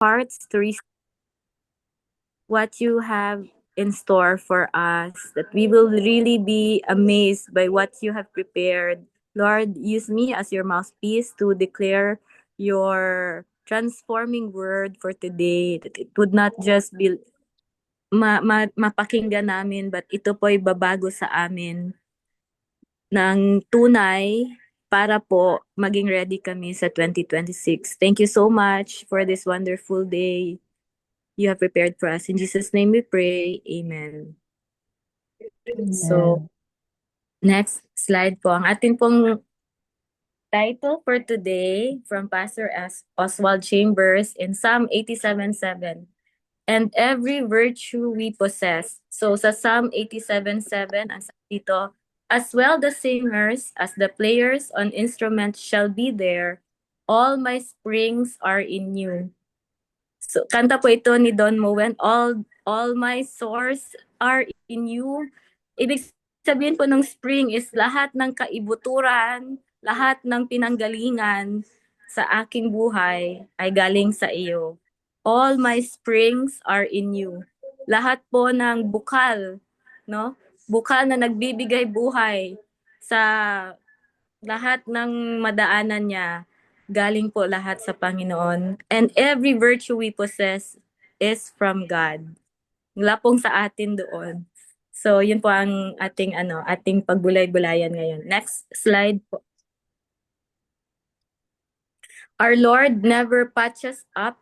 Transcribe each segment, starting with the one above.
hearts to receive what you have in store for us, that we will really be amazed by what you have prepared. Lord, use me as your mouthpiece to declare your transforming word for today, that it would not just be mapakinggan namin, but ito po'y babago sa amin ng tunay para po maging ready kami sa 2026. Thank you so much for this wonderful day you have prepared for us. In Jesus' name we pray. Amen. So, next slide po. Ang ating pong title for today from Pastor Oswald Chambers in Psalm 87:7. And every virtue we possess. So sa Psalm 87:7, ang sabi dito, as well the singers as the players on instruments shall be there. All my springs are in you. So kanta po ito ni Don Moen, all my source are in you. Ibig sabihin po ng spring is lahat ng kaibuturan, lahat ng pinanggalingan sa aking buhay ay galing sa iyo. All my springs are in you. Lahat po ng bukal, no? Bukal na nagbibigay buhay sa lahat ng madaanan niya, galing po lahat sa Panginoon. And every virtue we possess is from God. Wala pong sa atin doon. So, yun po ang ating pagbulay-bulayan ngayon. Next slide po. Our Lord never patches up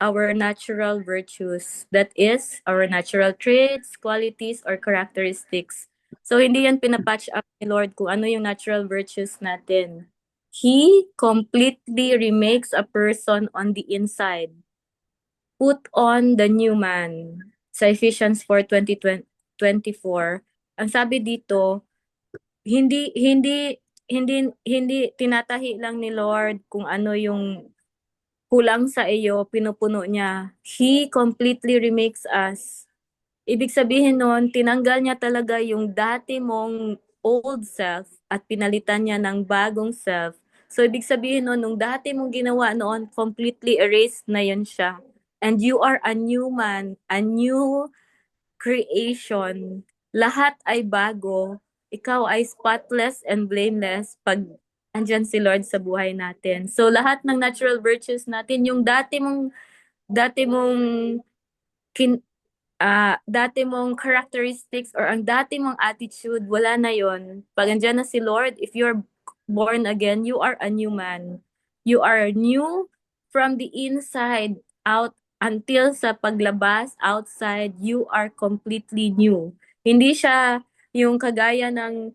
our natural virtues. That is, our natural traits, qualities, or characteristics. So, hindi yan pinapatch up ni Lord kung ano yung natural virtues natin. He completely remakes a person on the inside. Put on the new man. Sa Ephesians 4:24, ang sabi dito, hindi tinatahi lang ni Lord kung ano yung kulang sa iyo, pinupuno niya. He completely remakes us. Ibig sabihin nun, tinanggal niya talaga yung dati mong old self at pinalitan niya ng bagong self. So, ibig sabihin nun, nung dati mong ginawa noon, completely erased na yun siya. And you are a new man, a new creation. Lahat ay bago. Ikaw ay spotless and blameless pag andyan si Lord sa buhay natin. So, lahat ng natural virtues natin, yung dati mong dati mong characteristics or ang dati mong attitude, wala na yon. Pag andyan na si Lord, if you're born again, you are a new man. You are new from the inside out until sa paglabas outside, you are completely new. Hindi siya yung kagaya ng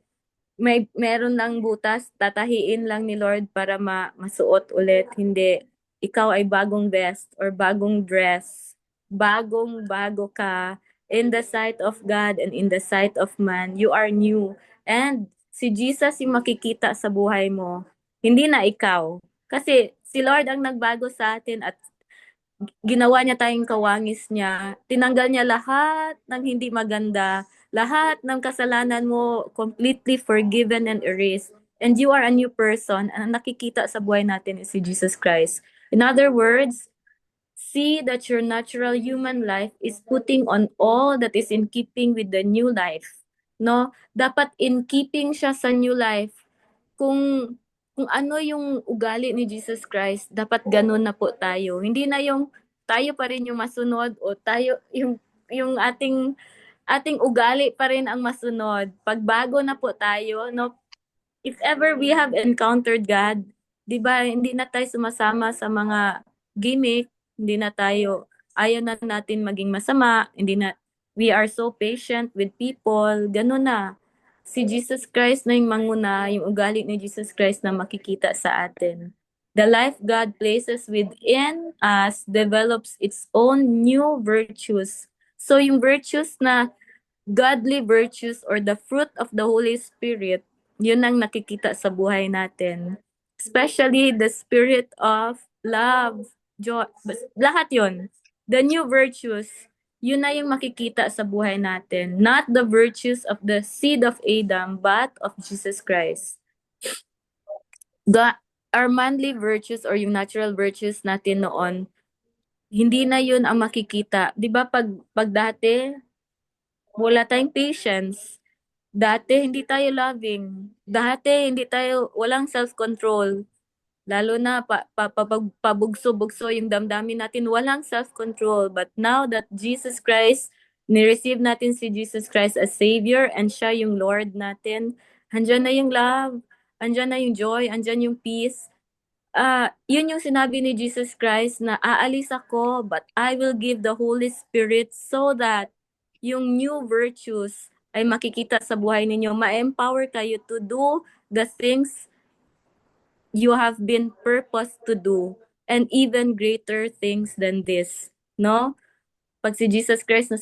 meron lang butas, tatahiin lang ni Lord para masuot ulit. Hindi. Ikaw ay bagong vest or bagong dress. Bagong-bago ka in the sight of God and in the sight of man. You are new. And si Jesus yung makikita sa buhay mo. Hindi na ikaw. Kasi si Lord ang nagbago sa atin at ginawa niya tayong kawangis niya. Tinanggal niya lahat ng hindi maganda, lahat ng kasalanan mo completely forgiven and erased. And you are a new person. Ang nakikita sa buhay natin is si Jesus Christ. In other words, see that your natural human life is putting on all that is in keeping with the new life. No? Dapat in keeping siya sa new life. Kung ano yung ugali ni Jesus Christ, dapat ganun na po tayo. Hindi na yung tayo pa rin yung masunod o tayo yung ating ugali pa rin ang masunod. Pagbago na po tayo, no? If ever we have encountered God, 'di ba, hindi na tayo sumasama sa mga gimmick, hindi na tayo ayaw na natin maging masama, hindi na we are so patient with people, ganun na. Si Jesus Christ na yung manguna, yung ugali ni Jesus Christ na makikita sa atin. The life God places within us develops its own new virtues. So yung virtues na godly virtues or the fruit of the Holy Spirit, yun ang nakikita sa buhay natin. Especially the spirit of love, joy, lahat yun. The new virtues, yun na yung makikita sa buhay natin. Not the virtues of the seed of Adam, but of Jesus Christ. Our manly virtues or yung natural virtues natin noon, Hindi na yun ang makikita. Di ba pag dati, wala tayong patience. Dati, hindi tayo loving. Dati, hindi tayo, walang self-control. Lalo na pabugso-bugso yung damdamin natin, walang self-control. But now that Jesus Christ, nireceive natin si Jesus Christ as Savior and siya yung Lord natin, andyan na yung love, andyan na yung joy, andyan yung peace. Yun yung sinabi ni Jesus Christ na aalis ako, but I will give the Holy Spirit so that yung new virtues ay makikita sa buhay ninyo. Ma-empower kayo to do the things you have been purposed to do and even greater things than this. No? Pag si Jesus Christ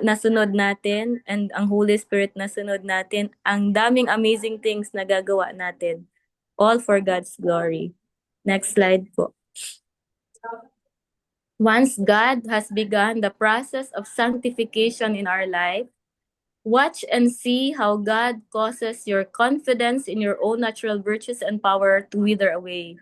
nasunod natin and ang Holy Spirit nasunod natin, ang daming amazing things na gagawa natin. All for God's glory. Next slide po. Once God has begun the process of sanctification in our life, watch and see how God causes your confidence in your own natural virtues and power to wither away.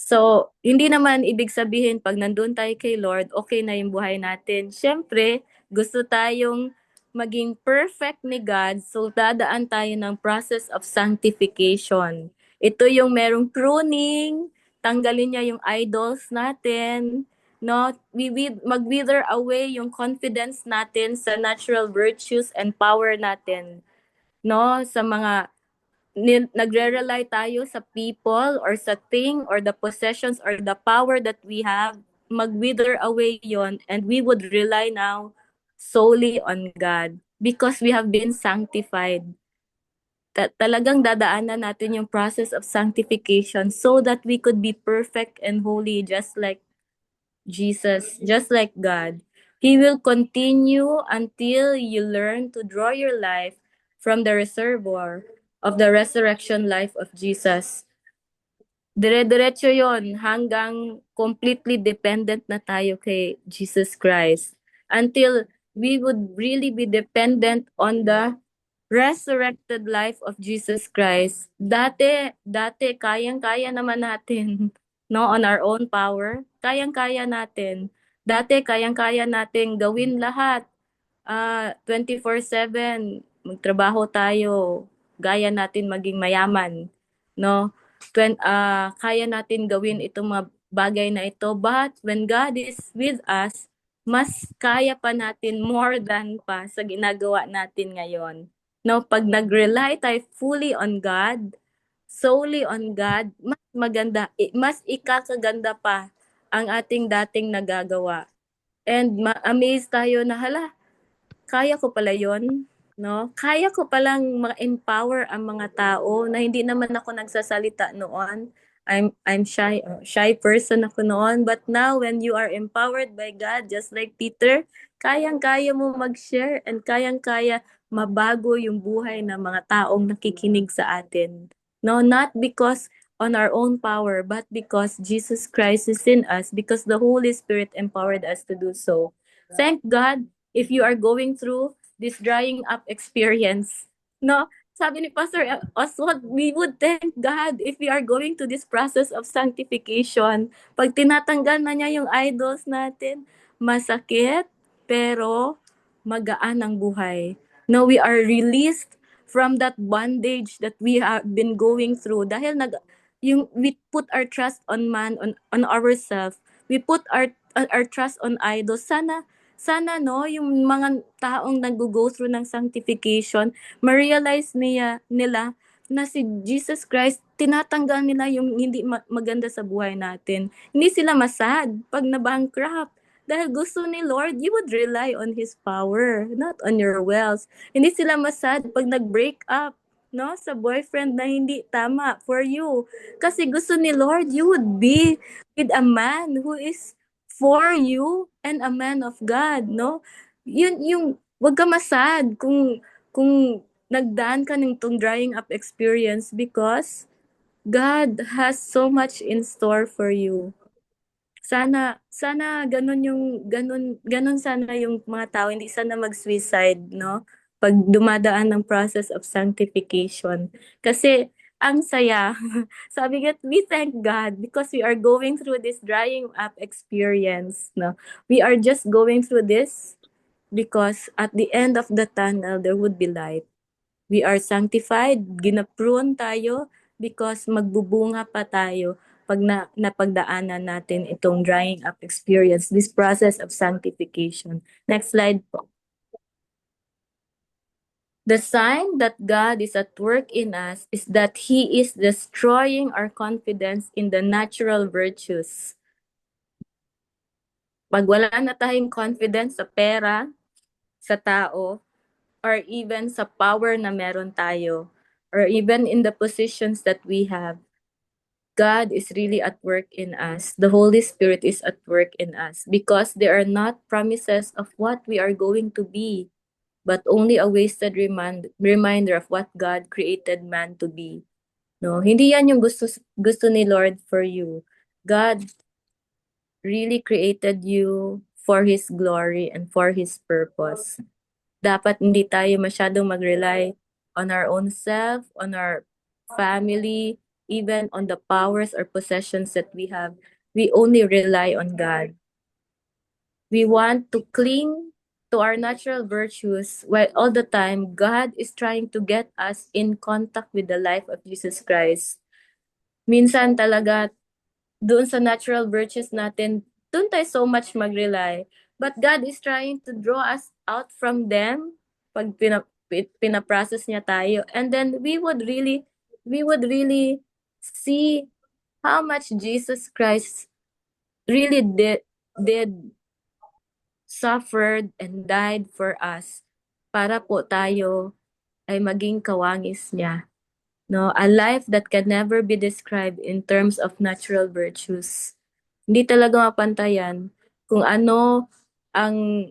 So, hindi naman ibig sabihin pag nandun tayo kay Lord, okay na yung buhay natin. Siyempre, gusto tayong maging perfect ni God, so dadaan tayo ng process of sanctification. Ito yung merong pruning, tanggalin niya yung idols natin, no? Mag-wither away yung confidence natin sa natural virtues and power natin, no? Sa mga nagre-rely tayo sa people or sa thing or the possessions or the power that we have, mag-wither away yon and we would rely now solely on God because we have been sanctified. Talagang dadaanan natin yung process of sanctification so that we could be perfect and holy just like Jesus, just like God. He will continue until you learn to draw your life from the reservoir of the resurrection life of Jesus. Dire-diretso yon hanggang completely dependent na tayo kay Jesus Christ. Until we would really be dependent on the resurrected life of Jesus Christ. Dati, kayang-kaya naman natin, no, on our own power. Kayang-kaya natin. Dati, kayang-kaya natin gawin lahat. 24/7, magtrabaho tayo. Gaya natin maging mayaman, no? Kaya natin gawin itong mga bagay na ito. But when God is with us, mas kaya pa natin more than pa sa ginagawa natin ngayon. No, pag nag-rely tayo fully on God, solely on God, mas maganda, mas ikakaganda pa ang ating dating nagagawa. And ma-amaze tayo na hala, kaya ko pala yon, no? Kaya ko palang ma-empower ang mga tao na hindi naman ako nagsasalita noon. I'm shy person ako noon, but now when you are empowered by God, just like Peter, kayang-kaya mo mag-share and kayang-kaya mabago yung buhay ng mga taong nakikinig sa atin. No, not because on our own power, but because Jesus Christ is in us, because the Holy Spirit empowered us to do so. Thank God if you are going through this drying up experience. No, sabi ni Pastor Oswald, we would thank God if we are going to this process of sanctification. Pag tinatanggal na niya yung idols natin, masakit, pero magaan ang buhay. No, we are released from that bondage that we have been going through dahil we put our trust on man, on ourselves. We put our trust on idols. Sana no, yung mga taong nag-go through ng sanctification, ma-realize nila na si Jesus Christ, tinatanggal nila yung hindi maganda sa buhay natin. Hindi sila masad pag na-bankrupt. Dahil gusto ni Lord, you would rely on His power, not on your wealth. Hindi sila masad pag nag-break up, no, sa boyfriend na hindi tama for you. Kasi gusto ni Lord, you would be with a man who is for you and a man of God, no? Yun yung wag ka masad kung nagdaan ka ng tong drying up experience because God has so much in store for you. Sana ganun sana yung mga tao, hindi sana mag-suicide, no? Pag dumadaan ng process of sanctification. Kasi ang saya. Sabi nga, we thank God because we are going through this drying up experience. No, we are just going through this because at the end of the tunnel there would be light. We are sanctified, ginaprune tayo because magbubunga pa tayo pag napagdaanan natin itong drying up experience, this process of sanctification. Next slide po. The sign that God is at work in us is that He is destroying our confidence in the natural virtues. Pag wala na tayong confidence sa pera, sa tao, or even sa power na meron tayo, or even in the positions that we have, God is really at work in us. The Holy Spirit is at work in us because there are not promises of what we are going to be, but only a wasted reminder of what God created man to be. No, hindi yan yung gusto ni Lord for you. God really created you for His glory and for His purpose. Dapat hindi tayo masyadong mag-rely on our own self, on our family, even on the powers or possessions that we have. We only rely on God. We want to cling to our natural virtues while all the time God is trying to get us in contact with the life of Jesus Christ. Minsan talaga doon sa natural virtues natin, doon tayo so much mag-rely. But God is trying to draw us out from them pag pinaprocess niya tayo. And then we would really see how much Jesus Christ really did suffered and died for us para po tayo ay maging kawangis niya. No, a life that can never be described in terms of natural virtues. Hindi talaga mapantayan kung ano ang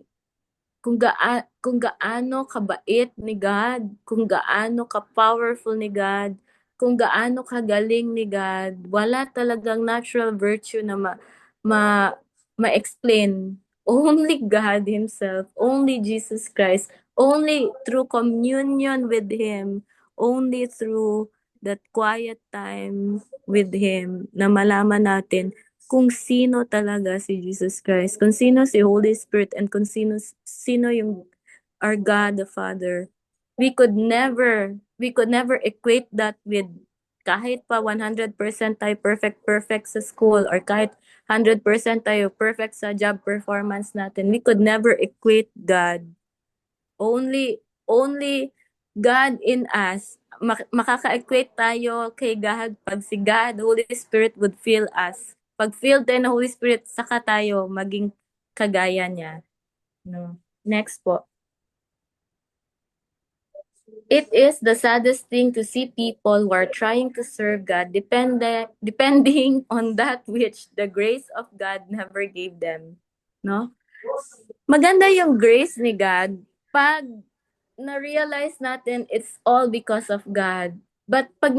kung gaano kabait ni God, kung gaano ka-powerful ni God, kung gaano kagaling ni God. Wala talagang natural virtue na ma ma-explain. Only God Himself, only Jesus Christ, only through communion with Him, only through that quiet time with Him na malaman natin kung sino talaga si Jesus Christ, kung sino si Holy Spirit, and kung sino yung our God the Father. We could never equate that with kahit pa 100% tayo perfect sa school, or kahit 100% tayo perfect sa job performance natin. We could never equate God. Only God in us. Makaka-equate tayo kay God pag si God, Holy Spirit would fill us. Pag filled tayo ng Holy Spirit, saka tayo maging kagaya niya. No. Next po. It is the saddest thing to see people who are trying to serve God depending on that which the grace of God never gave them. No? Maganda yung grace ni God pag na-realize natin it's all because of God. But pag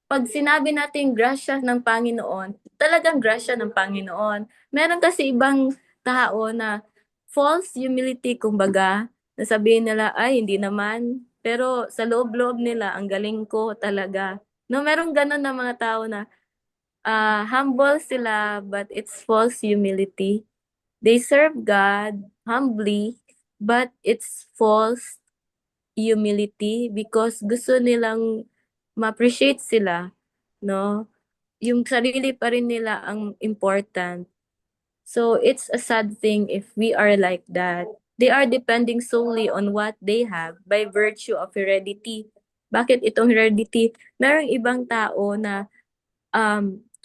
pag sinabi natin grasya ng Panginoon, talagang grasya ng Panginoon. Meron kasi ibang tao na false humility, kumbaga, na sabihin nila, ay, hindi naman. Pero sa loob-loob nila, ang galing ko talaga. No, meron ganun na mga tao na humble sila, but it's false humility. They serve God humbly, but it's false humility because gusto nilang ma-appreciate sila, no? Yung sarili pa rin nila ang important. So it's a sad thing if we are like that. They are depending solely on what they have by virtue of heredity. Bakit itong heredity? Merong ibang tao na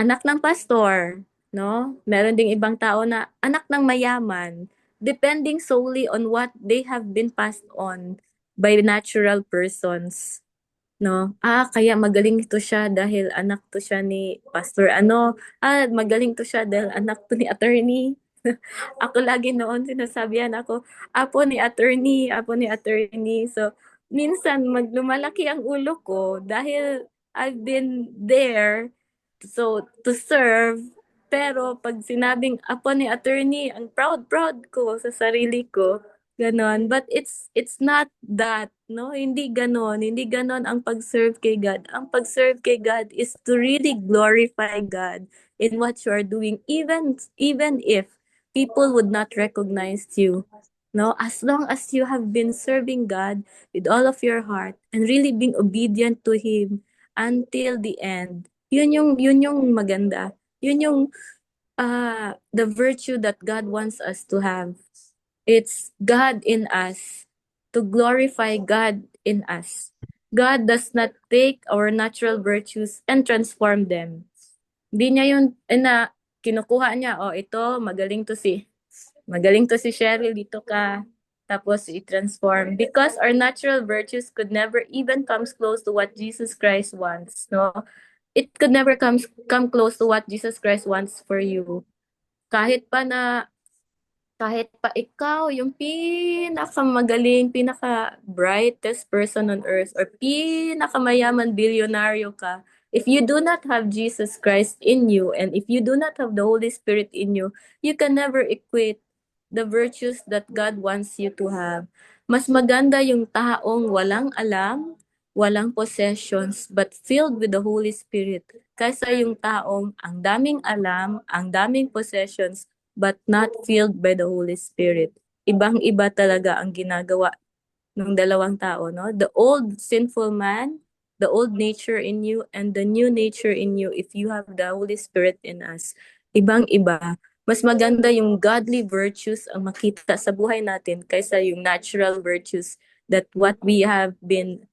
anak ng pastor, no? Meron ding ibang tao na anak ng mayaman, depending solely on what they have been passed on by natural persons, no? Kaya magaling to siya dahil anak to siya ni pastor ano, magaling to siya dahil anak to ni attorney. Ako lagi noon sinasabihan ako, apo ni attorney. So, minsan lumalaki ang ulo ko dahil I've been there to serve. Pero pag sinabing apo ni attorney, ang proud ko sa sarili ko. Ganon. But it's not that, no? Hindi ganon. Hindi ganon ang pag-serve kay God. Ang pag-serve kay God is to really glorify God in what you are doing, even if people would not recognize you. No, as long as you have been serving God with all of your heart and really being obedient to Him until the end, yun yung maganda. Yun yung the virtue that God wants us to have. It's God in us, to glorify God in us. God does not take our natural virtues and transform them. Hindi niya yun, kinukuha niya, oh, ito, magaling to si Cheryl, dito ka. Tapos i-transform. Because our natural virtues could never even comes close to what Jesus Christ wants, no? It could never come close to what Jesus Christ wants for you. Kahit pa na kahit pa ikaw yung pinakamagaling, pinaka-brightest person on earth, or pinakamayaman bilyonaryo ka, if you do not have Jesus Christ in you, and if you do not have the Holy Spirit in you, you can never equate the virtues that God wants you to have. Mas maganda yung taong walang alam, walang possessions, but filled with the Holy Spirit, kaysa yung taong ang daming alam, ang daming possessions, but not filled by the Holy Spirit. Ibang-iba talaga ang ginagawa ng dalawang tao, no? The old sinful man, the old nature in you, and the new nature in you, if you have the Holy Spirit in us. Ibang-iba. Mas maganda yung godly virtues ang makita sa buhay natin kaysa yung natural virtues that what we have been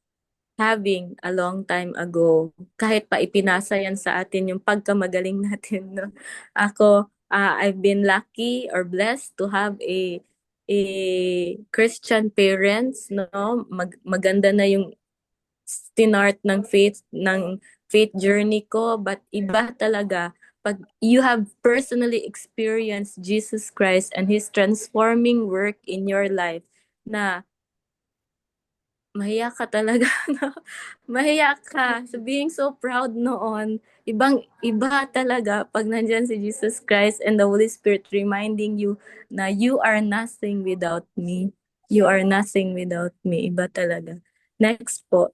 having a long time ago. Kahit pa ipinasa yan sa atin yung pagkamagaling natin, no? Ako, I've been lucky or blessed to have a Christian parents, no? Maganda na yung start ng faith journey ko, but iba talaga pag you have personally experienced Jesus Christ and His transforming work in your life, na mahiya ka talaga, no? Mahiya ka. So being so proud noon, ibang-iba talaga pag nandyan si Jesus Christ and the Holy Spirit reminding you na you are nothing without me. You are nothing without me. Iba talaga. Next po.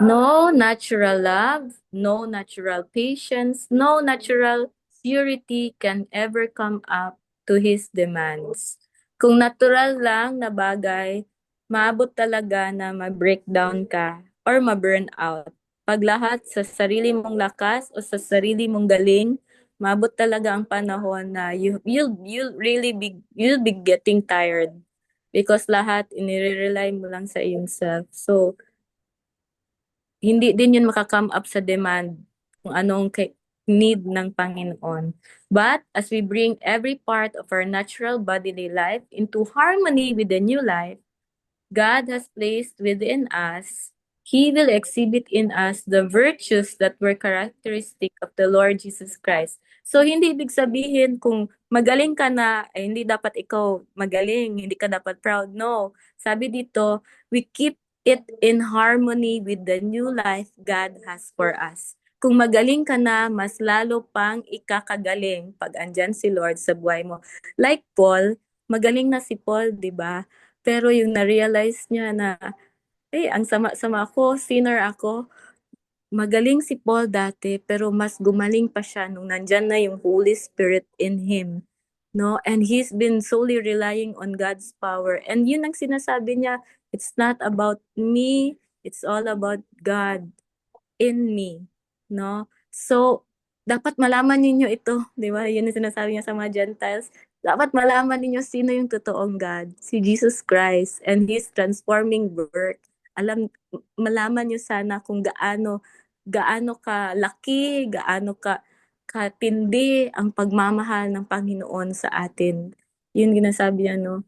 No natural love, no natural patience, no natural purity can ever come up to His demands. Kung natural lang na bagay, maabot talaga na ma-breakdown ka or ma-burn out. Pag lahat sa sarili mong lakas o sa sarili mong galing, maabot talaga ang panahon na you'll be getting tired because lahat inire-rely mo lang sa iyong self. So, hindi din yun maka-come up sa demand kung anong need ng Panginoon. But as we bring every part of our natural bodily life into harmony with the new life God has placed within us, He will exhibit in us the virtues that were characteristic of the Lord Jesus Christ. So, hindi ibig sabihin kung magaling ka na, ay hindi dapat ikaw magaling, hindi ka dapat proud. No. Sabi dito, we keep it in harmony with the new life God has for us. Kung magaling ka na, mas lalo pang ikakagaling pag andyan si Lord sa buhay mo. Like Paul, magaling na si Paul, di ba? Pero yung na-realize niya na, ang sama-sama ko, sinner ako. Magaling si Paul dati, pero mas gumaling pa siya nung nandyan na yung Holy Spirit in him. No? And he's been solely relying on God's power. And yun ang sinasabi niya, it's not about me, it's all about God in me, no? So, dapat malaman ninyo ito, di ba? Yun ang sinasabi niya sa mga Gentiles. Dapat malaman ninyo sino yung totoong God, si Jesus Christ and His transforming work. Malaman niyo sana kung gaano ka laki, gaano ka katindi ang pagmamahal ng Panginoon sa atin. Yun ginasabi niya, no,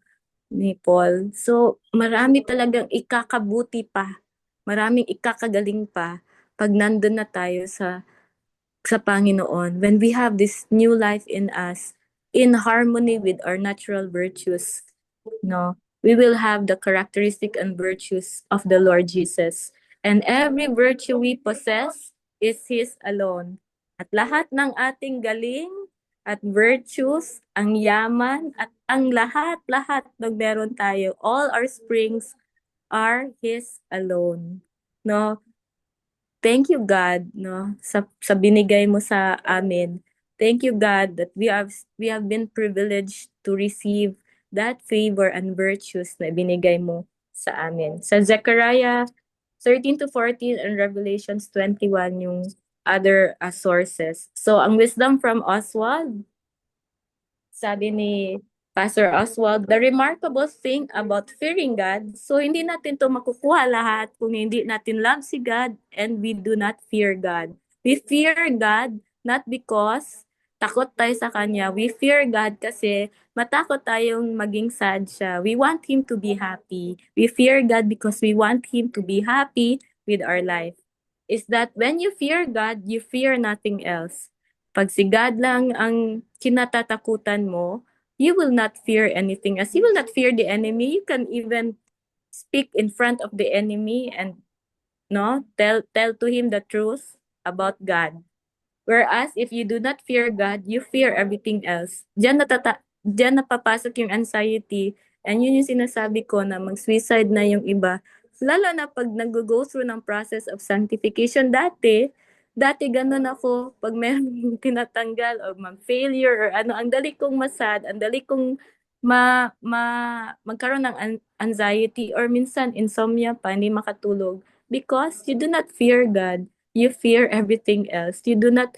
ni Paul. So, marami talagang ikakabuti pa, maraming ikakagaling pa pag nandun na tayo sa Panginoon. When we have this new life in us, in harmony with our natural virtues, no, we will have the characteristic and virtues of the Lord Jesus. And every virtue we possess is His alone. At lahat ng ating galing at virtues, ang yaman at ang lahat ng meron tayo, all our springs are His alone. No? Thank you, God, no, sa binigay mo sa amin. Thank you, God, that we have been privileged to receive that favor and virtues na binigay mo sa amin. Sa Zechariah 13 to 14 and Revelations 21 yung other sources. So, ang wisdom from Oswald, sabi ni Pastor Oswald, the remarkable thing about fearing God, so hindi natin to makukuha lahat kung hindi natin love si God and we do not fear God. We fear God not because takot tayo sa Kanya. We fear God kasi matakot tayong maging sad siya. We want Him to be happy. We fear God because we want Him to be happy with our life. Is that when you fear God, you fear nothing else. Pag si God lang ang kinatatakutan mo, you will not fear anything. As you will not fear the enemy, you can even speak in front of the enemy and tell to him the truth about God. Whereas if you do not fear God, you fear everything else. Diyan napapasok yung anxiety. And yun yung sinasabi ko na mag-suicide na yung iba. Lalo na pag nag-go through ng process of sanctification dati ganun ako, pag meron tinatanggal o mag-failure or ano, ang dali kong masad, ang dali kong magkaroon ng anxiety or minsan insomnia pa, hindi makatulog because you do not fear God. You fear everything else. You do not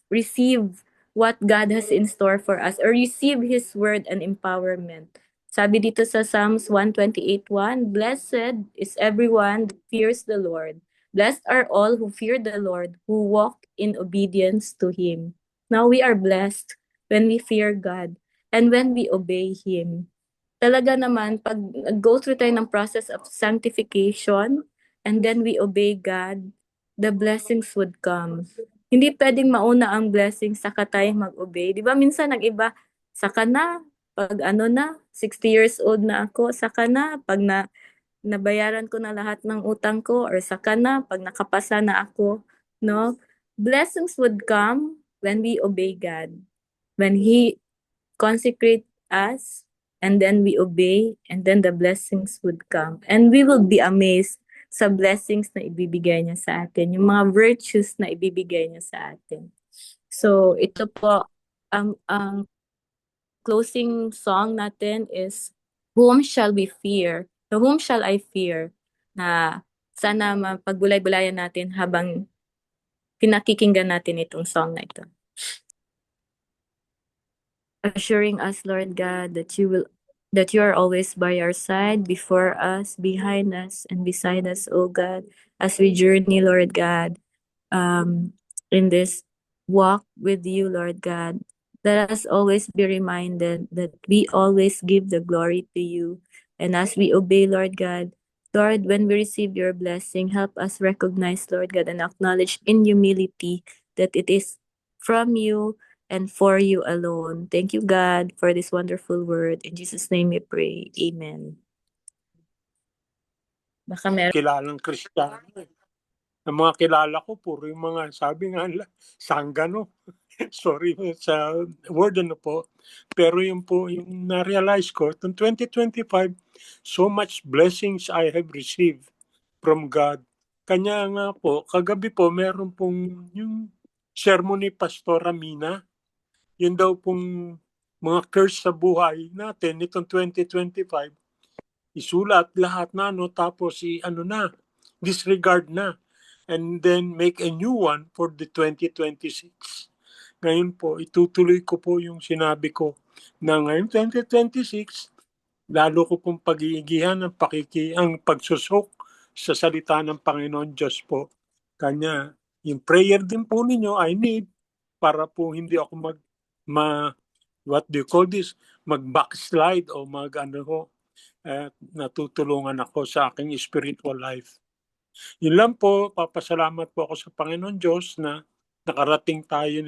receive what God has in store for us or receive His word and empowerment. Sabi dito sa Psalms 128:1, Blessed is everyone that fears the Lord. Blessed are all who fear the Lord, who walk in obedience to Him. Now we are blessed when we fear God and when we obey Him. Talaga naman, pag go through tayo ng process of sanctification and then we obey God, the blessings would come. Hindi pwedeng mauna ang blessings saka tayo mag-obey. Di ba minsan ang iba, saka na, pag ano na, 60 years old na ako, saka na, pag nabayaran ko na lahat ng utang ko, or saka na, pag nakapasa na ako, no? Blessings would come when we obey God. When He consecrate us, and then we obey, and then the blessings would come. And we will be amazed sa blessings na ibibigay niya sa atin, yung mga virtues na ibibigay niya sa atin. So, ito po, ang closing song natin is, Whom Shall We Fear? So, Whom Shall I Fear? Na sana mapagbulay-bulayan natin habang pinakikinggan natin itong song na ito. Assuring us, Lord God, that you are always by our side, before us, behind us, and beside us, O God, as we journey, Lord God, in this walk with you, Lord God. Let us always be reminded that we always give the glory to you. And as we obey, Lord God, Lord, when we receive your blessing, help us recognize, Lord God, and acknowledge in humility that it is from you and for you alone. Thank you, God, for this wonderful word. In Jesus' name we pray. Amen. Baka meron. Kilalang Kristiyano. Ang mga kilala ko, puro yung mga, sabi nga, sanggano. Sorry sa word po. Pero yun po, yung na-realize ko, itong 2025, so much blessings I have received from God. Kanya nga po, kagabi po, meron pong yung sermon ni Pastora Mina. Yun daw pong mga curse sa buhay natin itong 2025. Isulat lahat na, no? Tapos disregard na. And then make a new one for the 2026. Ngayon po, itutuloy ko po yung sinabi ko na ngayon 2026, lalo ko pong pag-iigihan ang pagsusok sa salita ng Panginoon Diyos po. Kanya, yung prayer din po ninyo, I need para po hindi ako mag-backslide o natutulungan ako sa aking spiritual life. Yun lang po, papasalamat po ako sa Panginoon Diyos na nakarating tayo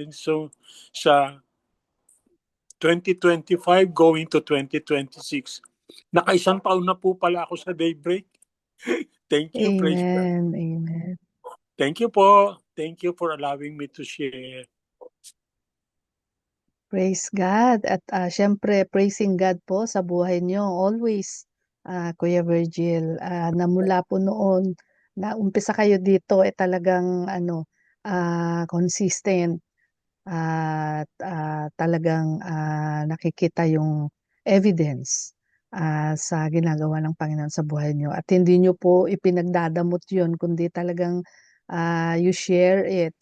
sa 2025 going to 2026. Nakaisang taon na po pala ako sa Daybreak. Thank you, praise God. Amen. Thank you po. Thank you for allowing me to share. Praise God. At syempre, praising God po sa buhay nyo always, Kuya Virgil, na mula po noon na umpisa kayo dito talagang consistent at talagang nakikita yung evidence sa ginagawa ng Panginoon sa buhay nyo. At hindi nyo po ipinagdadamot yun, kundi talagang you share it.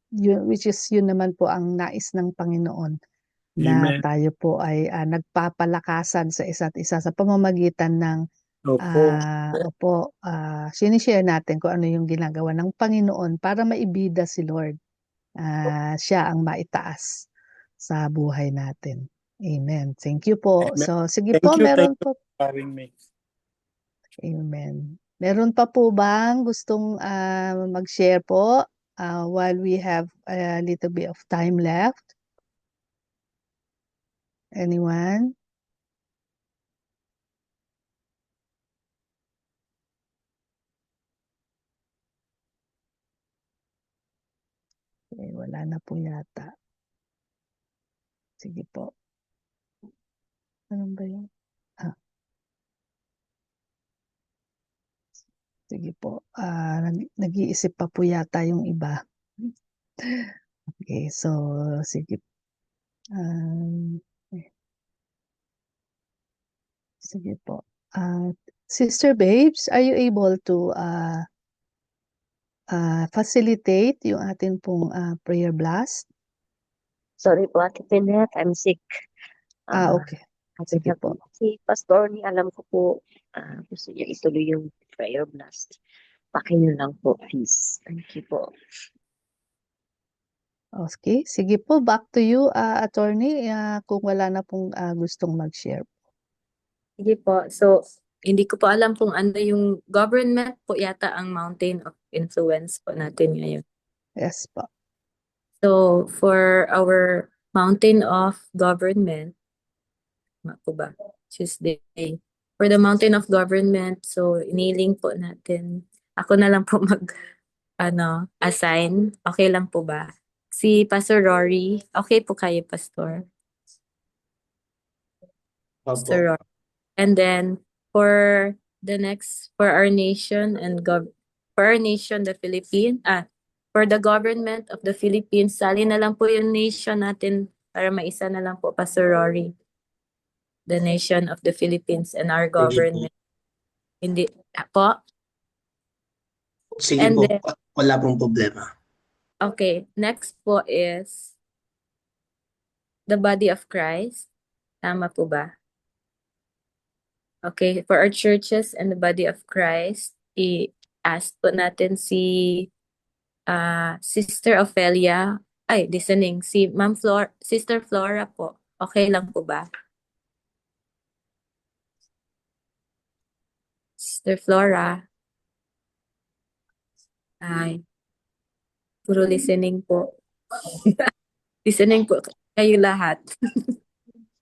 Which is yun naman po ang nais ng Panginoon na Amen. tayo po ay nagpapalakasan sa isa't isa sa pamamagitan ng Opo. sinishare natin kung ano yung ginagawa ng Panginoon para maibida si Lord. Siya ang maitaas sa buhay natin. Amen. Thank you po. Amen. So, sige Thank po, you. meron Thank you po. for having me. Amen. Meron pa po bang gustong mag-share po while we have a little bit of time left? Anyone? Wala na po yata. Sige po. Ano ba yun? Sige po. Nag-iisip pa po yata yung iba. Okay, so sige. Sige po. Sister Babes, are you able to facilitate yung atin pong prayer blast? Sorry po, Ate Penet, I'm sick. Okay. Ate Sige po. Si Pastor ni alam ko po, gusto niya ituloy yung prayer blast. Pakiyo lang po, please. Thank you po. Okay, sige po. Back to you, attorney, kung wala na pong gustong mag-share. Sige po. So, hindi ko po alam kung ano yung government po yata ang mountain of influence po natin ngayon. Yes po. So, for our mountain of government, po ba? Tuesday. For the mountain of government, so iniling po natin. Ako na lang po assign. Okay lang po ba? Si Pastor Rory, okay po kayo, Pastor? Pastor Rory. And then, for the next, for our nation and for our nation, the Philippines, for the government of the Philippines, sali na lang po yung nation natin para maisa na lang po, Pastor Rory. The nation of the Philippines and our government. Hindi po. Sige And po, then, wala pong problema. okay, next po is the body of Christ. Tama po ba? Okay, for our churches and the body of Christ, i-ask po natin si Sister Ophelia, listening, si Sister Flora po. Okay lang po ba? Sister Flora. Puro listening po. Listening po kayo lahat.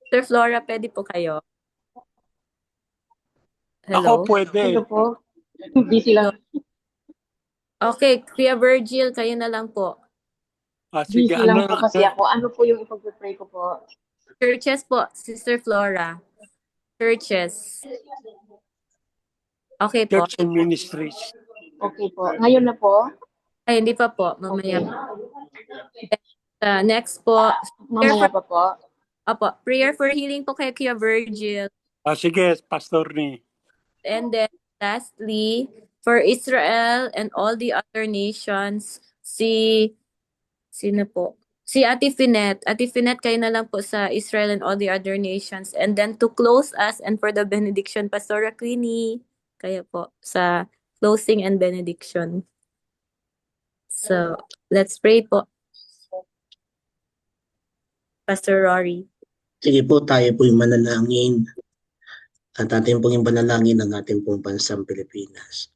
Sister Flora, pwede po kayo? Hello? Ako pwede. Hello po. Busy lang. Okay, Kuya Virgil, kayo na lang po. Sige, Busy lang po kasi ako. Ano po yung ipag-pray ko po? Churches po, Sister Flora. Churches. Okay po. Church and ministries. Okay po. Ngayon na po? Ay, hindi pa po. Mamaya. Next po. Mamaya pa po. Opo, prayer for healing po kay Kuya Virgil. Sige, Pastor ni. And then, lastly, for Israel and all the other nations, sino po? Si Ate Finet. Ate Finet, kayo na lang po sa Israel and all the other nations. And then to close us and for the benediction, Pastora Queenie, kayo po sa closing and benediction. So, let's pray po. Pastor Rory. Sige po, tayo po yung manalangin. At atin pong yung panalangin ng ating pong bansang Pilipinas.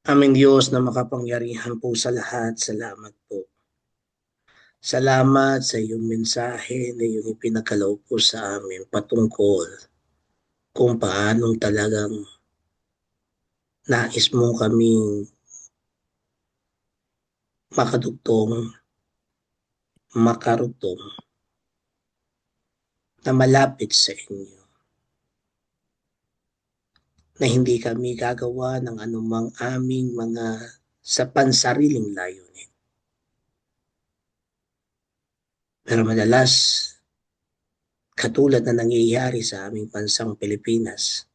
Aming Diyos na makapangyarihan po sa lahat, salamat po. Salamat sa iyong mensahe na iyong ipinagkaloob po sa amin patungkol kung paanong talagang nais mo kaming makadugtong makarutong na malapit sa inyo, na hindi kami gagawa ng anumang aming mga sa pansariling layunin. Pero madalas, katulad na nangyayari sa aming bansang Pilipinas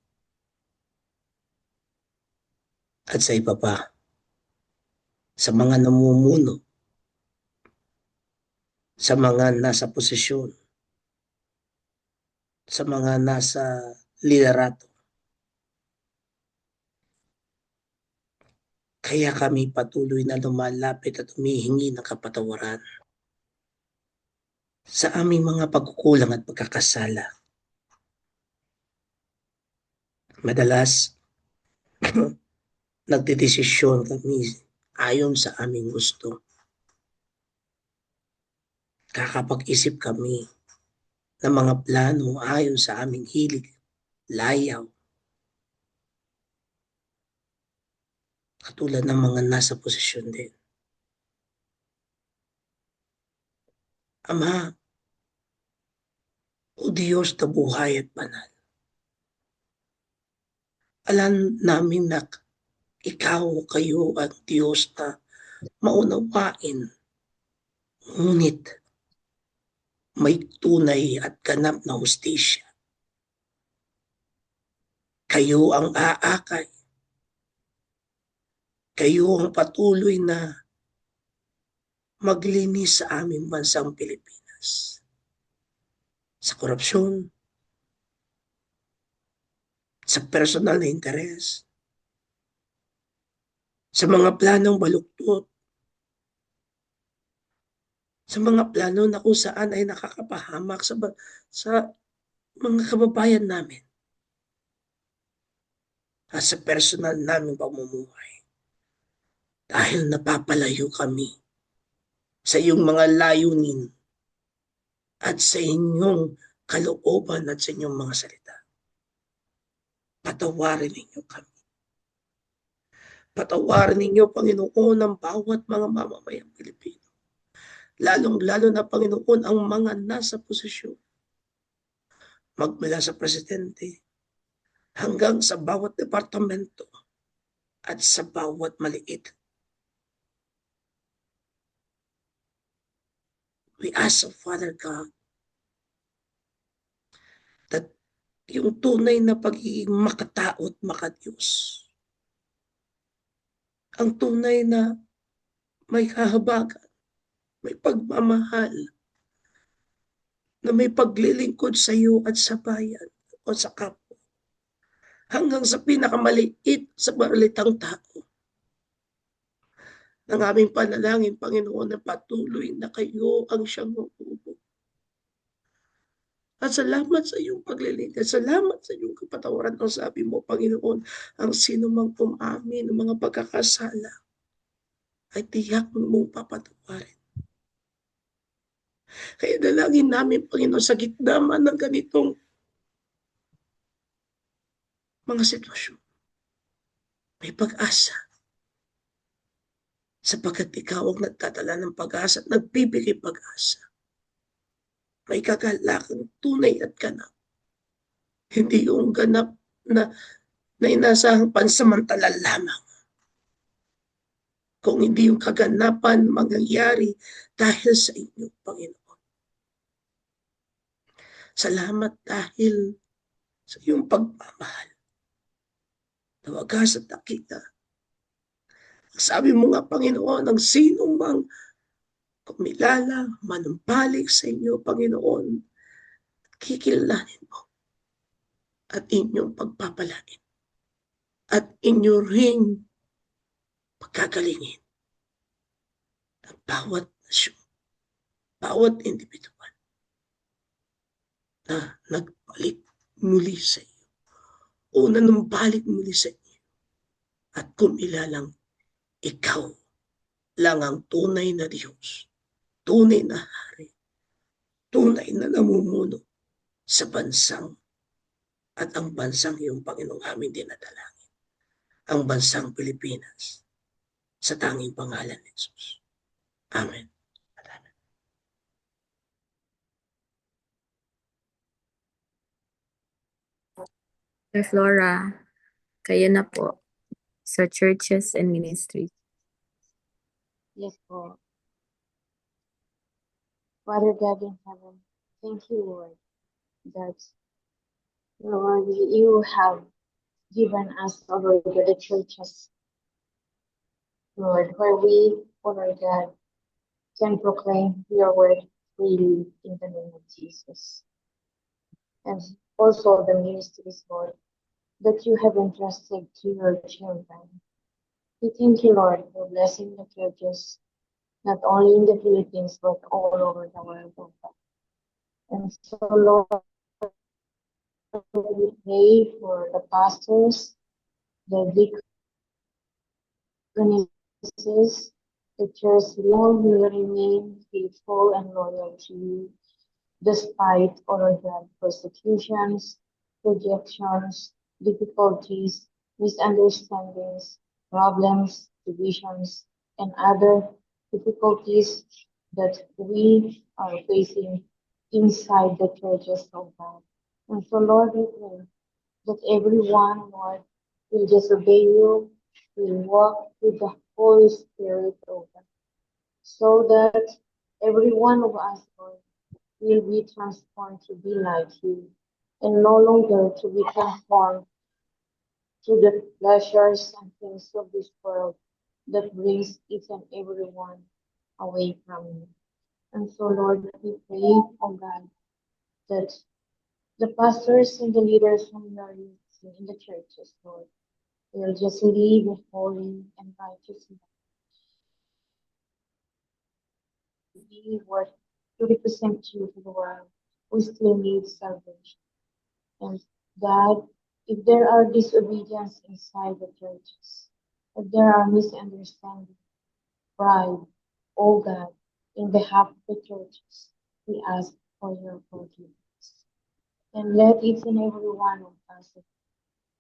at sa iba pa, sa mga namumuno, sa mga nasa posisyon, sa mga nasa liderato. Kaya kami patuloy na lumalapit at humihingi ng kapatawaran sa aming mga pagkukulang at pagkakasala. Madalas, nagdedesisyon kami ayon sa aming gusto. Kakapag-isip kami ng mga plano ayon sa aming hilig, layaw. Katulad ng mga nasa posisyon din. Ama, o Diyos na buhay at banal, alam namin na ikaw, kayo ang Diyos na maunawain, ngunit may tunay at ganap na hustisya. Kayo ang aakay. Kayo ang patuloy na maglinis sa aming bansang Pilipinas. Sa korupsyon, sa personal na interes, sa mga planong baluktot, sa mga plano na kung saan ay nakakapahamak sa mga kababayan namin at sa personal namin pamumuhay. Dahil napapalayo kami sa iyong mga layunin at sa inyong kalooban at sa inyong mga salita. Patawarin ninyo kami. Patawarin ninyo, Panginoon, ang bawat mga mamamayang Pilipino. Lalong-lalo na, Panginoon, ang mga nasa posisyon. Magmula sa presidente hanggang sa bawat departamento at sa bawat maliit. We ask, Father God, that yung tunay na pagiging makatao at makadiyos, ang tunay na may kahabagan, may pagmamahal, na may paglilingkod sa iyo at sa bayan o sa kapwa, hanggang sa pinakamaliit sa balitang tao. Ng aming panalangin, Panginoon, na patuloy na kayo ang siyang uubo. At salamat sa iyong paglilinis, salamat sa iyong kapatawaran. Ang sabi mo, Panginoon, ang sino mang umamin ng mga pagkakasala ay tiyak mong papatawarin. Kaya dalangin namin, Panginoon, sa gitna man ng ganitong mga sitwasyon, may pag-asa. Sapagkat ikaw ang nagtatala ng pag-asa at nagbibigay pag-asa. May kagalakang tunay at ganap. Hindi yung ganap na inasahang pansamantala lamang. Kung hindi yung kaganapan mangyayari dahil sa inyo, Panginoon. Salamat dahil sa iyong pagmamahal. Na wagas at dakila. Sabi mo nga, Panginoon, ang sino mang kumilala, manumbalik sa inyo, Panginoon, kikilalanin mo at inyong pagpapalain at inyo ring pagkagalingin ang bawat nasyon, bawat individual na nagbalik muli sa iyo o nanumbalik muli sa inyo at kumilalang ikaw lang ang tunay na Diyos, tunay na hari, tunay na namumuno sa bansang at ang bansang iyong Panginoong aming dinadalangin, ang bansang Pilipinas, sa tanging pangalan ni Jesus. Amen. Sir Flora, kayo na po sa churches and ministries. Yes, Lord. Father God in heaven, thank you, Lord, that, Lord, you have given us, oh Lord God, the churches, Lord, where we, oh Lord God, can proclaim your word freely in the name of Jesus. And also the ministries, Lord, that you have entrusted to your children. We thank you, Lord, for blessing the churches, not only in the Philippines, but all over the world, oh God. And so, Lord, we pray for the pastors, the deaconesses, the church, Lord, will remain faithful and loyal to you, despite all of the persecutions, rejections, difficulties, misunderstandings, problems, divisions, and other difficulties that we are facing inside the churches of God. And so, Lord, we pray that everyone, Lord, will just obey you, will walk with the Holy Spirit, oh God, so that every one of us, Lord, will be transformed to be like you, and no longer to be conformed to the pleasures and things of this world that brings each and every one away from you. And so, Lord, we pray, oh God, that the pastors and the leaders whom you are using in the churches, Lord, will just live a holy and righteous life. Be what to represent you to the world who still needs salvation. And God, if there are disobedience inside the churches, if there are misunderstanding, pride, oh God, in behalf of the churches, we ask for your forgiveness. And let each and every one of us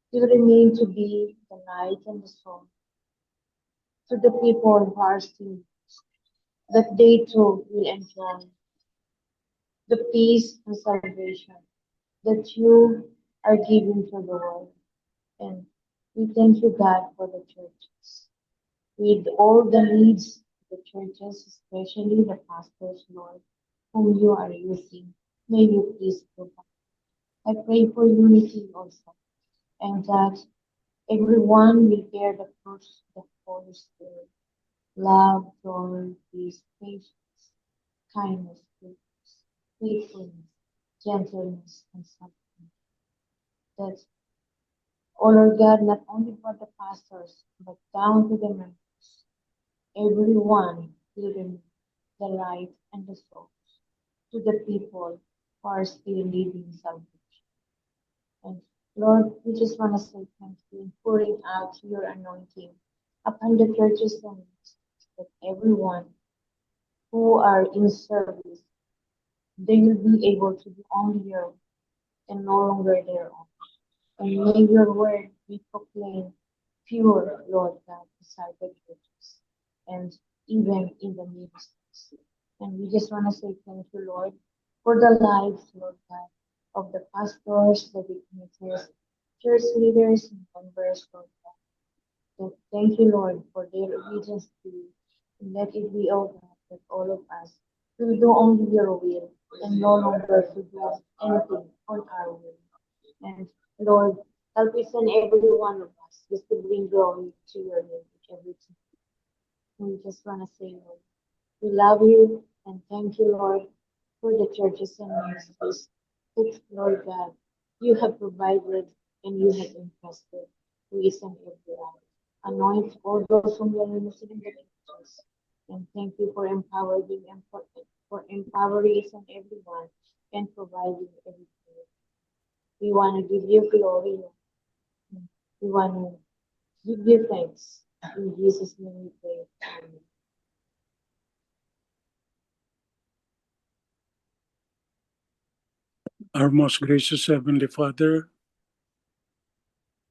still remain to be the light and the salt to the people who are still, that they too will enjoy the peace and salvation that you are giving to the world. And we thank you, God, for the churches. With all the needs of the churches, especially the pastors, Lord, whom you are using, may you please provide. I pray for unity also, and that everyone will bear the fruits of the Holy Spirit: love, joy, peace, patience, kindness, goodness, faithfulness, gentleness, and suffering. That, oh Lord God, not only for the pastors, but down to the members, everyone will remain the light and the souls to the people who are still needing salvation. And Lord, we just want to say thank you in pouring out your anointing upon the churches and ministries, that everyone who are in service, they will be able to do only your will and no longer their own. And may your word be proclaimed pure, Lord God, beside the churches and even in the ministries. And we just want to say thank you, Lord, for the lives, Lord God, of the pastors, the deaconesses, church leaders, and members, Lord God. So thank you, Lord, for their obedience to you. And let it be, oh God, that all of us will do only your will and no longer to do anything on our will. And Lord, help each and every one of us just to bring glory to your name with everything. And we just want to say, Lord, we love you and thank you, Lord, for the churches and ministries that, Lord God, you have provided and you have entrusted to each and every one. Anoint all those whom you are using in the churches. And thank you for empowering and for empowering each and every one and providing everything. We want to give you glory. We want to give you thanks. In Jesus' name we pray. Amen. Our most gracious Heavenly Father,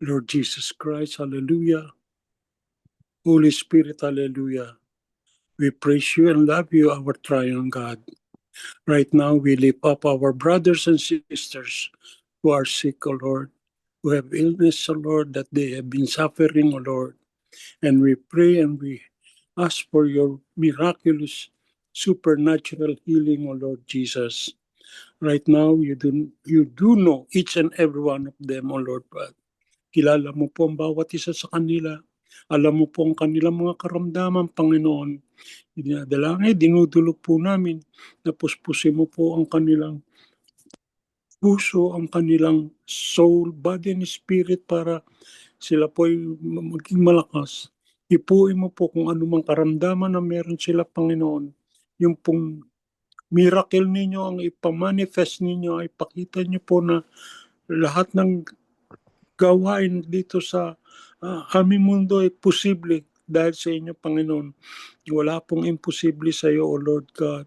Lord Jesus Christ, hallelujah. Holy Spirit, hallelujah. We praise you and love you, our triune God. Right now, we lift up our brothers and sisters who are sick, O Lord, who have illness, O Lord, that they have been suffering, O Lord. And we pray and we ask for your miraculous supernatural healing, O Lord Jesus. Right now, you do know each and every one of them, O Lord God. Kilala mo po ang bawat isa sa kanila. Alam mo po ang kanilang mga karamdaman, Panginoon. Dinadalangin, dinudulog po namin na puspusin mo po ang kanilang puso, ang kanilang soul, body, and spirit para sila po ay maging malakas. Ipuin mo po kung anumang karamdaman na meron sila, Panginoon. Yung pong miracle ninyo, ang ipamanifest ninyo, ay pakita nyo po na lahat ng gawain dito sa aming mundo ay posible dahil sa inyo, Panginoon. Wala pong imposible sa iyo, O Lord God.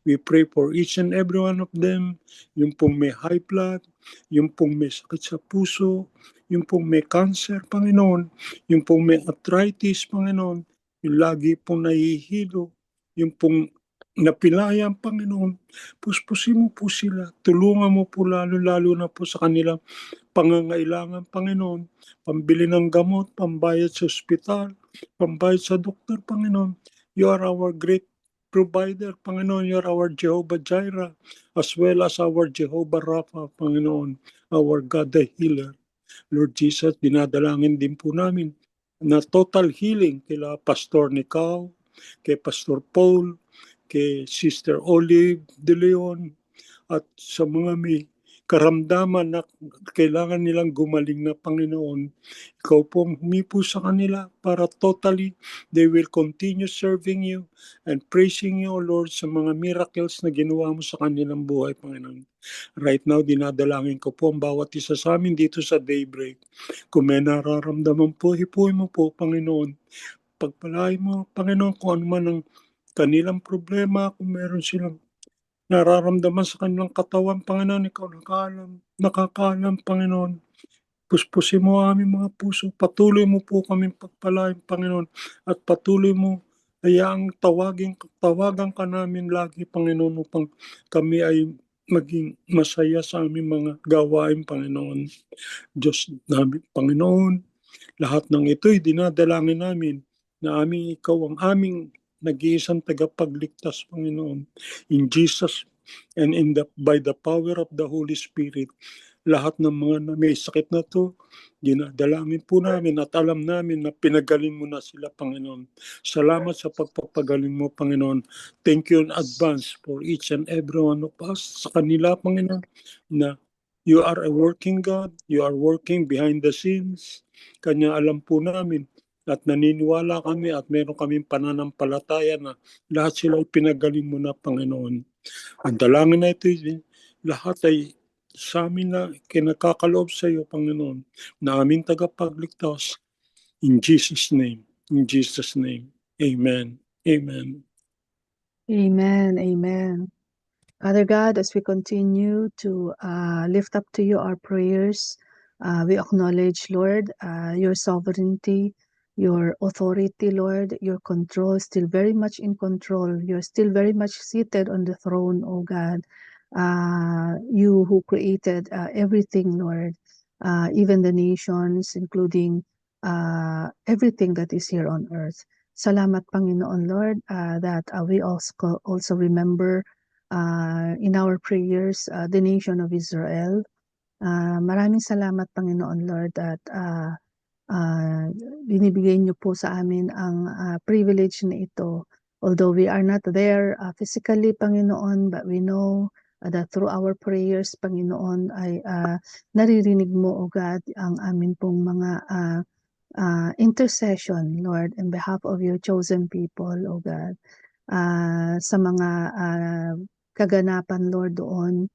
We pray for each and every one of them, yung pong may high blood, yung pong may sakit sa puso, yung pong may cancer, Panginoon, yung pong may arthritis, Panginoon, yung lagi pong nahihilo, yung pong napilayan, Panginoon, puspusin mo po sila, tulungan mo po lalo na po sa kanilang pangangailangan, Panginoon, pambili ng gamot, pambayad sa ospital, pambayad sa doktor, Panginoon. You are our great provider, Panginoon. You are our Jehovah Jireh, as well as our Jehovah Rapha, Panginoon, our God the healer. Lord Jesus, dinadalangin din po namin na total healing kila Pastor Nicao, kay Pastor Paul, kay Sister Olive De Leon, at sa mga may karamdaman na kailangan nilang gumaling na, Panginoon. Ikaw pong humipo sa kanila para totally they will continue serving you and praising you, O Lord, sa mga miracles na ginawa mo sa kanilang buhay, Panginoon. Right now, dinadalangin ko po ang bawat isa sa amin dito sa Daybreak. Kung may nararamdaman po, hipuin mo po, Panginoon. Pagpalain mo, Panginoon, kung ano man ang kanilang problema, kung meron silang nararamdaman sa kanilang katawan, Panginoon, ikaw nakakaalam, Panginoon. Puspusin mo ang aming mga puso. Patuloy mo po kaming pagpalain, Panginoon. At patuloy mo hayaang tawagan ka namin lagi, Panginoon, upang kami ay maging masaya sa aming mga gawain, Panginoon. Diyos namin, Panginoon, lahat ng ito'y dinadalangin namin na ikaw ang aming nag-iisang tagapagligtas, Panginoon. In Jesus and by the power of the Holy Spirit, lahat ng mga na may sakit na to, dinadalangin po namin at alam namin na pinagaling mo na sila, Panginoon. Salamat sa pagpapagaling mo, Panginoon. Thank you in advance for each and every one of us sa kanila, Panginoon, na you are a working God, you are working behind the scenes. Kanya alam po namin at naniniwala kami at meron kaming pananampalataya na lahat sila ay pinagaling mo na, Panginoon. Ang dalangin na ito, lahat ay sa amin na kinakakaloob sa iyo, Panginoon, na aming tagapagligtas. In Jesus' name, Amen. Amen. Amen. Amen. Father God, as we continue to lift up to you our prayers, we acknowledge, Lord, your sovereignty, your authority, Lord, your control, still very much in control. You're still very much seated on the throne, oh God. You who created everything, Lord, even the nations, including everything that is here on earth. Salamat, Panginoon, Lord, that we also remember in our prayers, the nation of Israel. Maraming salamat, Panginoon Lord, at binibigay niyo po sa amin ang privilege na ito. Although we are not there physically, Panginoon, but we know that through our prayers, Panginoon, ay naririnig mo, O God, ang amin pong mga intercession, Lord, on behalf of your chosen people, O God. Sa mga kaganapan, Lord, doon,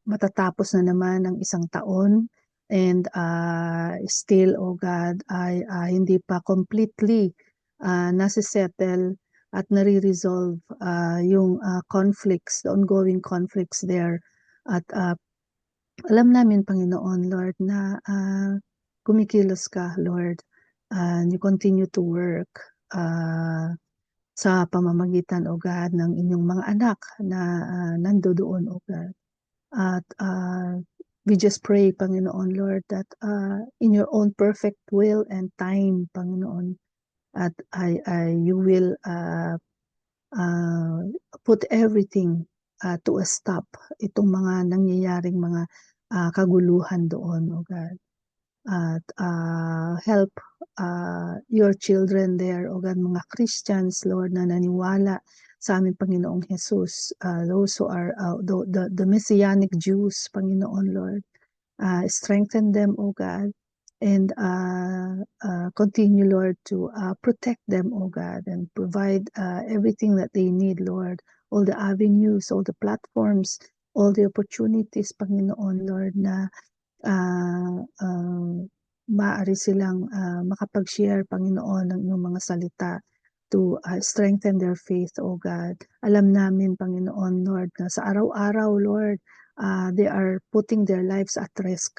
matatapos na naman ang isang taon, and still, oh God, ay hindi pa completely nasisettle at nare-resolve yung conflicts, the ongoing conflicts there. At alam namin, Panginoon, Lord, na kumikilos ka, Lord, and you continue to work sa pamamagitan, O God, ng inyong mga anak na nandoon, O God. At we just pray, Panginoon Lord, that in your own perfect will and time, Panginoon, at you will put everything to a stop, itong mga nangyayaring mga kaguluhan doon, O God. At help your children there, O God, mga Christians, Lord, na naniwala sa aming Panginoong Jesus, those who are the Messianic Jews, Panginoon Lord, strengthen them, O God, and continue, Lord, to protect them, O God, and provide everything that they need, Lord, all the avenues, all the platforms, all the opportunities, Panginoon Lord, na maaari silang makapag-share, Panginoon, ng iyong mga salita to strengthen their faith, O God. Alam namin, Panginoon, Lord, na sa araw-araw, Lord, they are putting their lives at risk.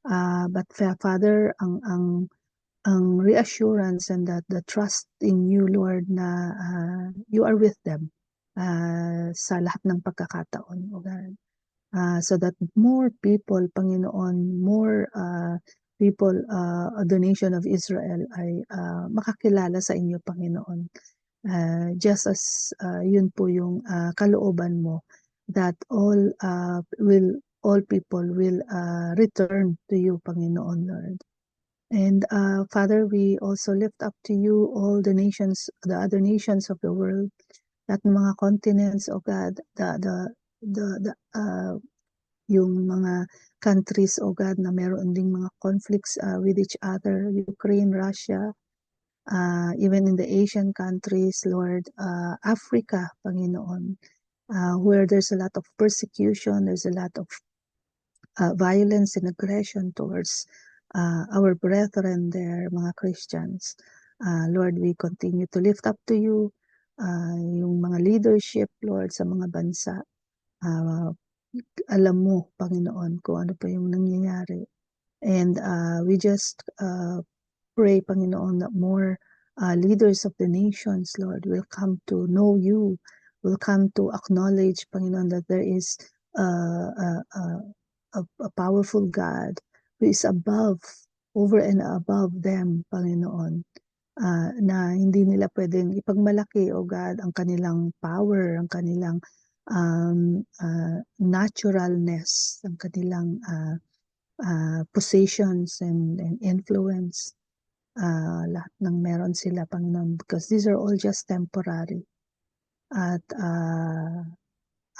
But Father, ang reassurance and that the trust in you, Lord, na you are with them sa lahat ng pagkakataon, O God. So that more people, Panginoon, more people of the nation of Israel ay makakilala sa inyo, Panginoon. Just as yun po yung kalooban mo, that all people will return to you, Panginoon Lord. And Father, we also lift up to you all the nations, the other nations of the world, at mga continents, O God, yung mga countries, O God, na meron ding mga conflicts with each other, Ukraine, Russia, even in the Asian countries, Lord, Africa, Panginoon, where there's a lot of persecution, there's a lot of violence and aggression towards our brethren there, mga Christians. Lord, we continue to lift up to you yung mga leadership, Lord, sa mga bansa. Alam mo, Panginoon, kung ano pa yung nangyayari. And we just pray, Panginoon, that more leaders of the nations, Lord, will come to know you, will come to acknowledge, Panginoon, that there is a powerful God who is above, over and above them, Panginoon. Na hindi nila pwedeng ipagmalaki, O God, ang kanilang power, ang kanilang naturalness, ang kanilang possessions and influence, lahat ng meron sila, Panginoon, because these are all just temporary. At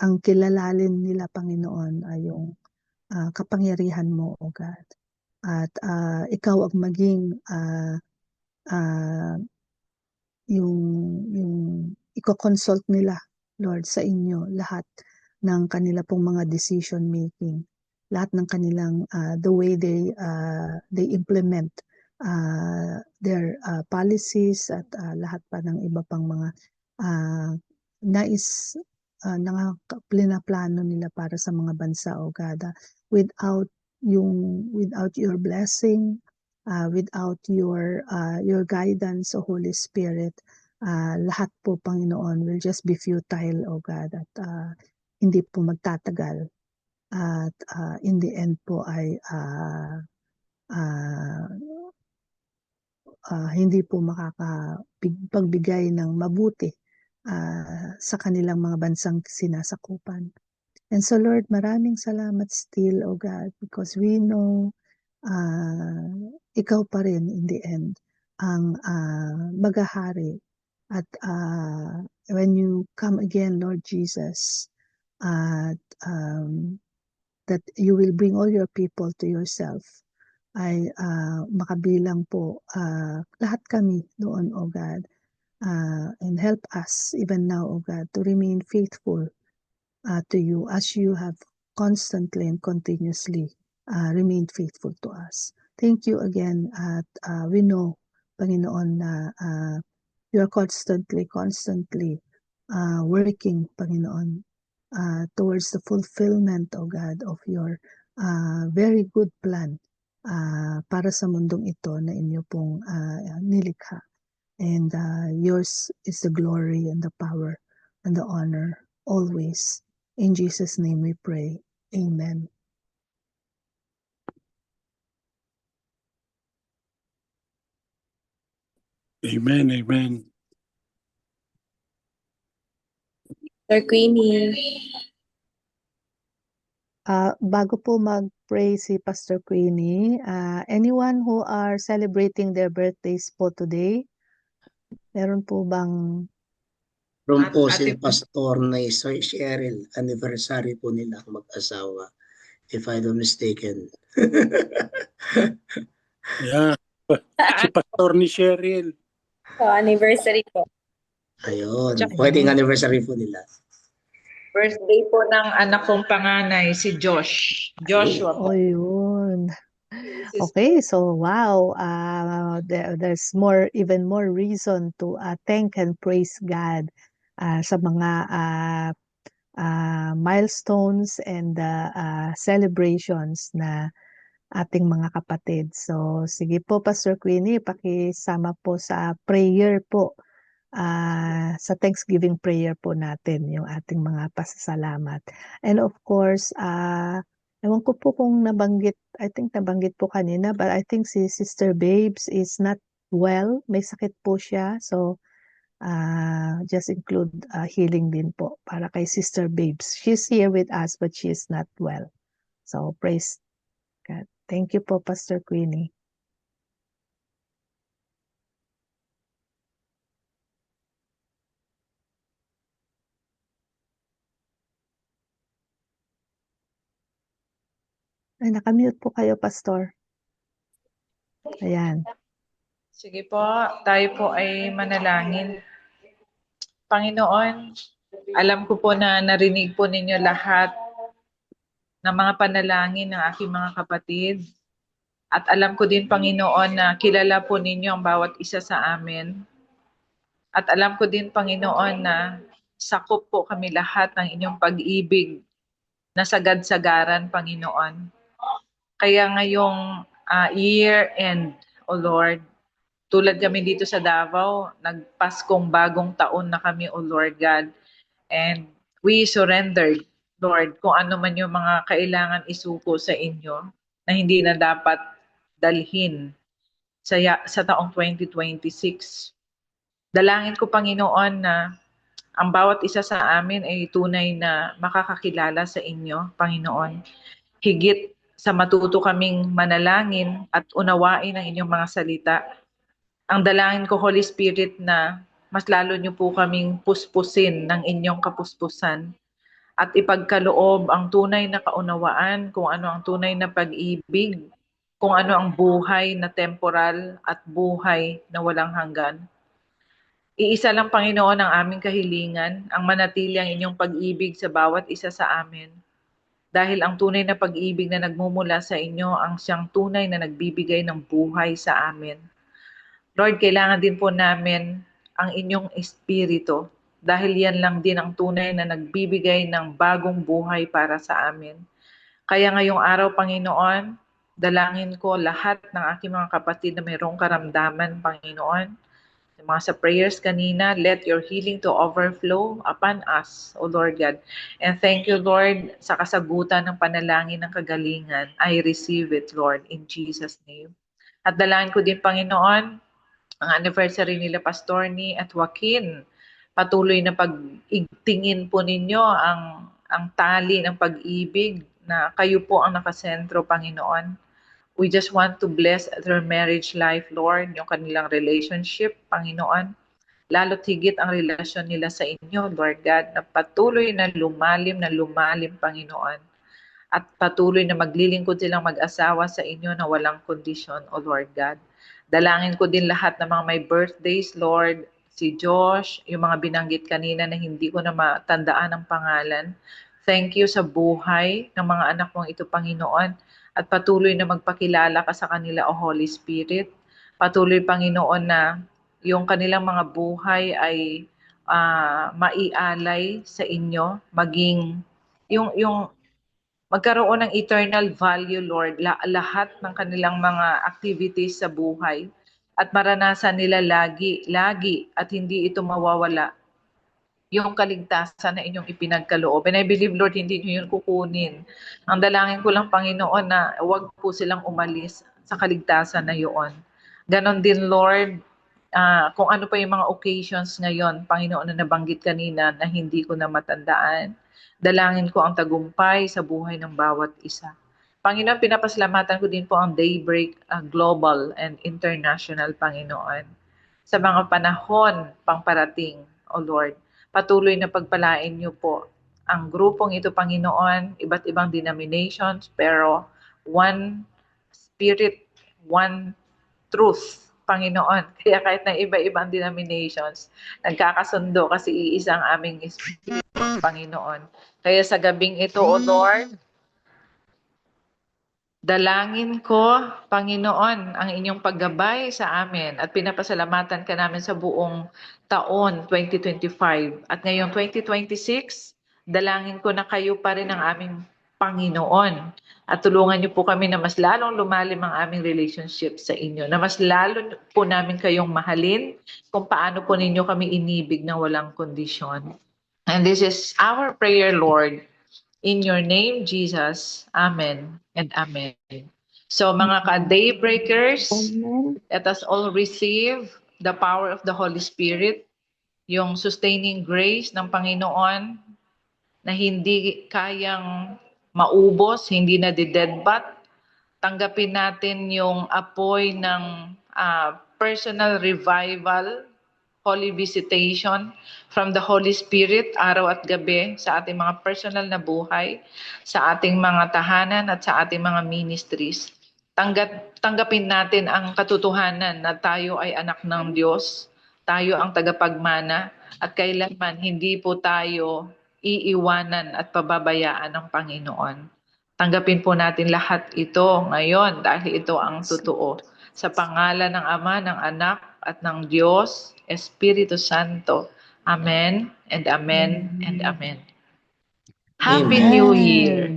ang kilalalin nila, Panginoon, ay yung kapangyarihan mo, O God. At ikaw ang maging yung i-consult nila, Lord, sa inyo lahat ng kanila pong mga decision making, lahat ng kanilang the way they implement their policies at lahat pa ng iba pang mga plano nila para sa mga bansa, O God, without your blessing, without your guidance, O Holy Spirit, lahat po, Panginoon, will just be futile, O God, at hindi po magtatagal. At in the end po ay hindi po makakapagbigay ng mabuti sa kanilang mga bansang sinasakupan. And so, Lord, maraming salamat still, O God, because we know ikaw pa rin in the end ang maghahari. At when you come again, Lord Jesus, that you will bring all your people to yourself, ay makabilang po lahat kami doon, O God. And help us even now, O God, to remain faithful to you as you have constantly and continuously remained faithful to us. Thank you again at we know, Panginoon, na you are constantly working, Panginoon, towards the fulfillment, O God, of your very good plan para sa mundong ito na inyo pong nilikha. And yours is the glory and the power and the honor always. In Jesus' name we pray. Amen. Amen, amen. Sir Queenie. Bago po mag-pray si Pastor Queenie, anyone who are celebrating their birthdays po today? Meron po bang From At po si ate po, Pastor na Sir Cheryl, anniversary po nila mag-asawa, if I don't mistaken. Yeah. Si Pastor ni Cheryl. Anniversary po. Ayun, Tsaka- wedding anniversary po nila. birthday po ng anak kong panganay, si Josh. Joshua po. o yun? Okay, so wow, there's even more reason to thank and praise God sa mga milestones and celebrations na ating mga kapatid. So sige po Pastor Queenie, pakisama po sa prayer po, sa Thanksgiving prayer po natin yung ating mga pasasalamat. And of course, ewan ko po kung I think nabanggit po kanina, but I think si Sister Babes is not well. May sakit po siya. So, just include healing din po para kay Sister Babes. She's here with us, but she is not well. So, praise God. Thank you po, Pastor Queenie. Ay, nakamute po kayo, Pastor. Ayan. Sige po, tayo po ay manalangin. Panginoon, alam ko po na narinig po ninyo lahat ng mga panalangin ng aking mga kapatid. At alam ko din, Panginoon, na kilala po ninyo ang bawat isa sa amin. At alam ko din, Panginoon, na sakop po kami lahat ng inyong pag-ibig na sagad-sagaran, Panginoon. Kaya ngayong year-end, O Lord, tulad kami dito sa Davao, nagpaskong bagong taon na kami, O Lord God. And we surrendered, Lord, kung ano man yung mga kailangan isuko sa inyo na hindi na dapat dalhin sa taong 2026. Dalangin ko, Panginoon, na ang bawat isa sa amin ay tunay na makakakilala sa inyo, Panginoon. Higit sa matuto kaming manalangin at unawain ang inyong mga salita. Ang dalangin ko, Holy Spirit, na mas lalo niyo po kaming puspusin ng inyong kapuspusan at ipagkaloob ang tunay na kaunawaan kung ano ang tunay na pag-ibig, kung ano ang buhay na temporal at buhay na walang hanggan. Iisa lang, Panginoon, ang aming kahilingan, ang manatili ang inyong pag-ibig sa bawat isa sa amin. Dahil ang tunay na pag-ibig na nagmumula sa inyo ang siyang tunay na nagbibigay ng buhay sa amin. Lord, kailangan din po namin ang inyong espiritu dahil yan lang din ang tunay na nagbibigay ng bagong buhay para sa amin. Kaya ngayong araw, Panginoon, dalangin ko lahat ng aking mga kapatid na mayroong karamdaman, Panginoon. Mga sa prayers kanina, let your healing to overflow upon us, O Lord God. And thank you, Lord, sa kasagutan ng panalangin ng kagalingan. I receive it, Lord, in Jesus' name. At dalangin ko din, Panginoon, ang anniversary nila Pastor ni at Joaquin. Patuloy na pag-igtingin po ninyo ang tali ng pag-ibig na kayo po ang nakasentro, Panginoon. We just want to bless their marriage life, Lord, yung kanilang relationship, Panginoon. Lalo't higit ang relasyon nila sa inyo, Lord God, na patuloy na lumalim, Panginoon. At patuloy na maglilingkod silang mag-asawa sa inyo na walang kondisyon, O Lord God. Dalangin ko din lahat ng mga may birthdays, Lord, si Josh, yung mga binanggit kanina na hindi ko na matandaan ang pangalan. Thank you sa buhay ng mga anak mong ito, Panginoon. At patuloy na magpakilala ka sa kanila, O Holy Spirit. Patuloy, Panginoon, na yung kanilang mga buhay ay maialay sa inyo, maging yung magkaroon ng eternal value, Lord, lahat ng kanilang mga activities sa buhay at maranasan nila lagi at hindi ito mawawala yung kaligtasan na inyong ipinagkaloob. And I believe, Lord, hindi nyo yun kukunin. Ang dalangin ko lang, Panginoon, na huwag po silang umalis sa kaligtasan na yun. Ganon din, Lord, kung ano pa yung mga occasions ngayon, Panginoon, na nabanggit kanina na hindi ko na matandaan. Dalangin ko ang tagumpay sa buhay ng bawat isa. Panginoon, pinapasalamatan ko din po ang Daybreak Global and International, Panginoon. Sa mga panahon pangparating, O Lord, patuloy na pagpalain niyo po ang grupong ito, Panginoon, iba't ibang denominations, pero one spirit, one truth, Panginoon. Kaya kahit na iba-ibang denominations, nagkakasundo kasi iisa ang aming Espiritu, Panginoon. Kaya sa gabing ito, O Lord, dalangin ko, Panginoon, ang inyong paggabay sa amin at pinapasalamatan ka namin sa buong taon 2025. At ngayong 2026, dalangin ko na kayo pa rin ang aming Panginoon. At tulungan niyo po kami na mas lalong lumalim ang aming relationship sa inyo. Na mas lalo po namin kayong mahalin kung paano po ninyo kami inibig na walang kondisyon. And this is our prayer, Lord. In your name, Jesus. Amen and amen. So mga ka-daybreakers, let us all receive the power of the Holy Spirit, yung sustaining grace ng Panginoon na hindi kayang maubos, hindi na deadbat. Tanggapin natin yung apoy ng personal revival, holy visitation from the Holy Spirit araw at gabi sa ating mga personal na buhay, sa ating mga tahanan at sa ating mga ministries. Tanggapin natin ang katotohanan na tayo ay anak ng Diyos, tayo ang tagapagmana, at kailanman hindi po tayo iiwanan at pababayaan ng Panginoon. Tanggapin po natin lahat ito ngayon dahil ito ang totoo. Sa pangalan ng Ama, ng Anak, at ng Diyos, Espiritu Santo. Amen and amen and amen. Happy New Year!